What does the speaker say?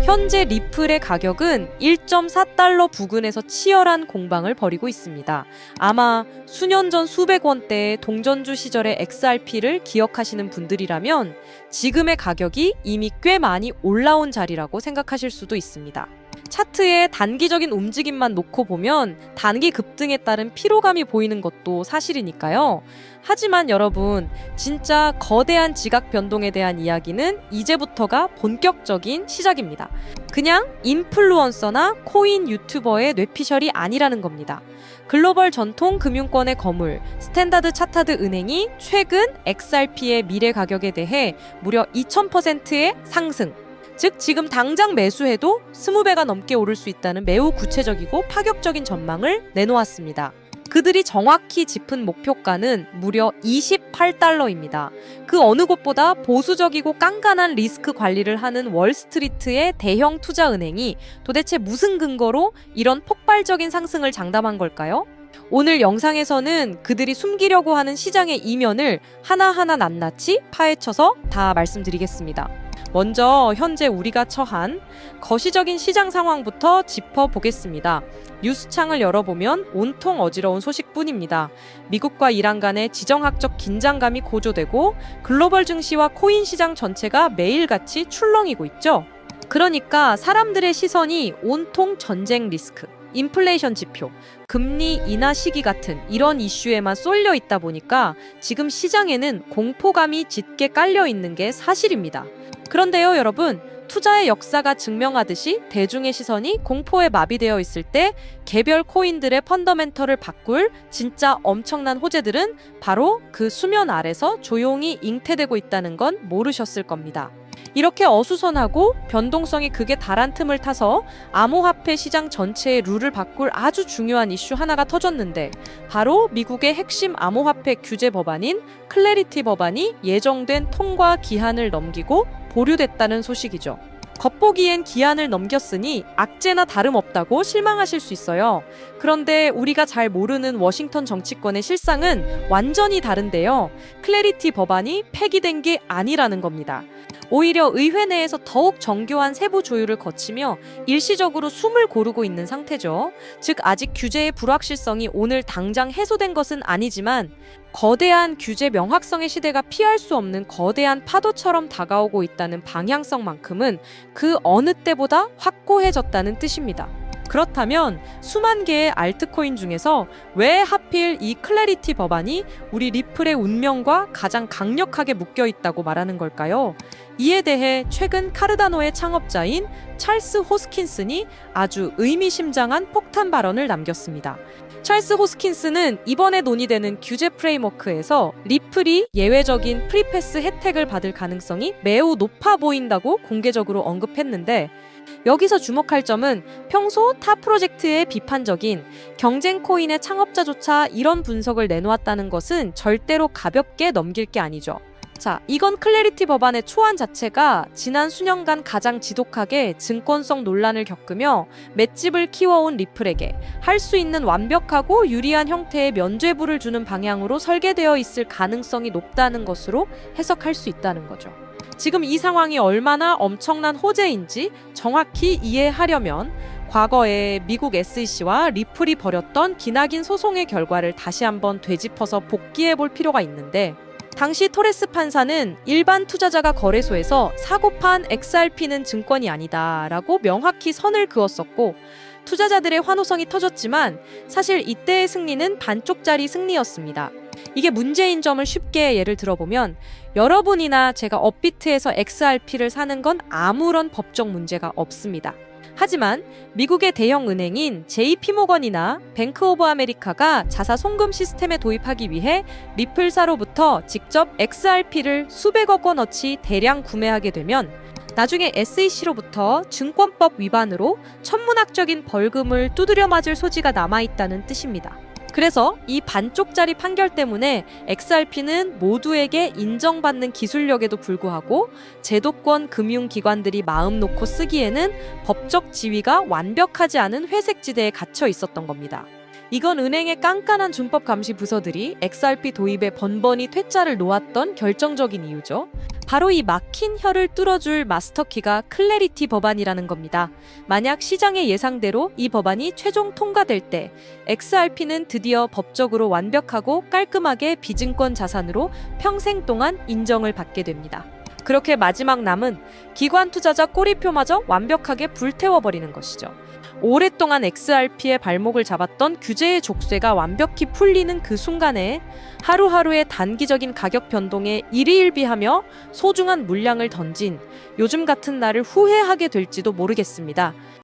현재 리플의 가격은 1.4달러 부근에서 치열한 공방을 벌이고 있습니다. 아마 수년 전 수백 원대의 동전주 시절의 XRP를 기억하시는 분들이라면 지금의 가격이 이미 꽤 많이 올라온 자리라고 생각하실 수도 있습니다. 차트의 단기적인 움직임만 놓고 보면 단기 급등에 따른 피로감이 보이는 것도 사실이니까요. 하지만 여러분, 진짜 거대한 지각 변동에 대한 이야기는 이제부터가 본격적인 시작입니다. 그냥 인플루언서나 코인 유튜버의 뇌피셜이 아니라는 겁니다. 글로벌 전통 금융권의 거물 스탠다드 차타드 은행이 최근 XRP의 미래 가격에 대해 무려 2000%의 상승, 즉 지금 당장 매수해도 20배가 넘게 오를 수 있다는 매우 구체적이고 파격적인 전망을 내놓았습니다. 그들이 정확히 짚은 목표가는 무려 28달러입니다. 그 어느 곳보다 보수적이고 깐깐한 리스크 관리를 하는 월스트리트의 대형 투자은행이 도대체 무슨 근거로 이런 폭발적인 상승을 장담한 걸까요? 오늘 영상에서는 그들이 숨기려고 하는 시장의 이면을 하나하나 낱낱이 파헤쳐서 다 말씀드리겠습니다. 먼저 현재 우리가 처한 거시적인 시장 상황부터 짚어보겠습니다. 뉴스창을 열어보면 온통 어지러운 소식뿐입니다. 미국과 이란 간의 지정학적 긴장감이 고조되고 글로벌 증시와 코인 시장 전체가 매일같이 출렁이고 있죠. 그러니까 사람들의 시선이 온통 전쟁 리스크, 인플레이션 지표, 금리 인하 시기 같은 이런 이슈에만 쏠려 있다 보니까 지금 시장에는 공포감이 짙게 깔려 있는 게 사실입니다. 그런데요, 여러분, 투자의 역사가 증명하듯이 대중의 시선이 공포에 마비되어 있을 때 개별 코인들의 펀더멘털을 바꿀 진짜 엄청난 호재들은 바로 그 수면 아래서 조용히 잉태되고 있다는 건 모르셨을 겁니다. 이렇게 어수선하고 변동성이 극에 달한 틈을 타서 암호화폐 시장 전체의 룰을 바꿀 아주 중요한 이슈 하나가 터졌는데 바로 미국의 핵심 암호화폐 규제 법안인 클래리티 법안이 예정된 통과 기한을 넘기고 보류됐다는 소식이죠. 겉보기엔 기한을 넘겼으니 악재나 다름없다고 실망하실 수 있어요. 그런데 우리가 잘 모르는 워싱턴 정치권의 실상은 완전히 다른데요. 클래리티 법안이 폐기된 게 아니라는 겁니다. 오히려 의회 내에서 더욱 정교한 세부 조율을 거치며 일시적으로 숨을 고르고 있는 상태죠. 즉 아직 규제의 불확실성이 오늘 당장 해소된 것은 아니지만 거대한 규제 명확성의 시대가 피할 수 없는 거대한 파도처럼 다가오고 있다는 방향성만큼은 그 어느 때보다 확고해졌다는 뜻입니다. 그렇다면 수만 개의 알트코인 중에서 왜 하필 이 클래리티 법안이 우리 리플의 운명과 가장 강력하게 묶여 있다고 말하는 걸까요? 이에 대해 최근 카르다노의 창업자인 찰스 호스킨슨이 아주 의미심장한 폭탄 발언을 남겼습니다. 찰스 호스킨슨은 이번에 논의되는 규제 프레임워크에서 리플이 예외적인 프리패스 혜택을 받을 가능성이 매우 높아 보인다고 공개적으로 언급했는데 여기서 주목할 점은 평소 타 프로젝트의 비판적인 경쟁 코인의 창업자조차 이런 분석을 내놓았다는 것은 절대로 가볍게 넘길 게 아니죠. 자, 이건 클래리티 법안의 초안 자체가 지난 수년간 가장 지독하게 증권성 논란을 겪으며 맷집을 키워온 리플에게 할 수 있는 완벽하고 유리한 형태의 면죄부를 주는 방향으로 설계되어 있을 가능성이 높다는 것으로 해석할 수 있다는 거죠. 지금 이 상황이 얼마나 엄청난 호재인지 정확히 이해하려면 과거에 미국 SEC와 리플이 벌였던 기나긴 소송의 결과를 다시 한번 되짚어서 복기해 볼 필요가 있는데 당시 토레스 판사는 일반 투자자가 거래소에서 사고판 XRP는 증권이 아니다 라고 명확히 선을 그었었고 투자자들의 환호성이 터졌지만 사실 이때의 승리는 반쪽짜리 승리였습니다. 이게 문제인 점을 쉽게 예를 들어보면 여러분이나 제가 업비트에서 XRP를 사는 건 아무런 법적 문제가 없습니다. 하지만 미국의 대형 은행인 JP모건이나 뱅크 오브 아메리카가 자사 송금 시스템에 도입하기 위해 리플사로부터 직접 XRP를 수백억 원어치 대량 구매하게 되면 나중에 SEC로부터 증권법 위반으로 천문학적인 벌금을 두드려 맞을 소지가 남아있다는 뜻입니다. 그래서 이 반쪽짜리 판결 때문에 XRP는 모두에게 인정받는 기술력에도 불구하고 제도권 금융기관들이 마음 놓고 쓰기에는 법적 지위가 완벽하지 않은 회색 지대에 갇혀 있었던 겁니다. 이건 은행의 깐깐한 준법 감시 부서들이 XRP 도입에 번번이 퇴짜를 놓았던 결정적인 이유죠. 바로 이 막힌 혀를 뚫어줄 마스터키가 클래리티 법안이라는 겁니다. 만약 시장의 예상대로 이 법안이 최종 통과될 때 XRP는 드디어 법적으로 완벽하고 깔끔하게 비증권 자산으로 평생 동안 인정을 받게 됩니다. 그렇게 마지막 남은 기관 투자자 꼬리표마저 완벽하게 불태워버리는 것이죠. 오랫동안 XRP의 발목을 잡았던 규제의 족쇄가 완벽히 풀리는 그 순간에 하루하루의 단기적인 가격 변동에 일희일비하며 소중한 물량을 던진 요즘 같은 날을 후회하게 될지도 모르겠습니다.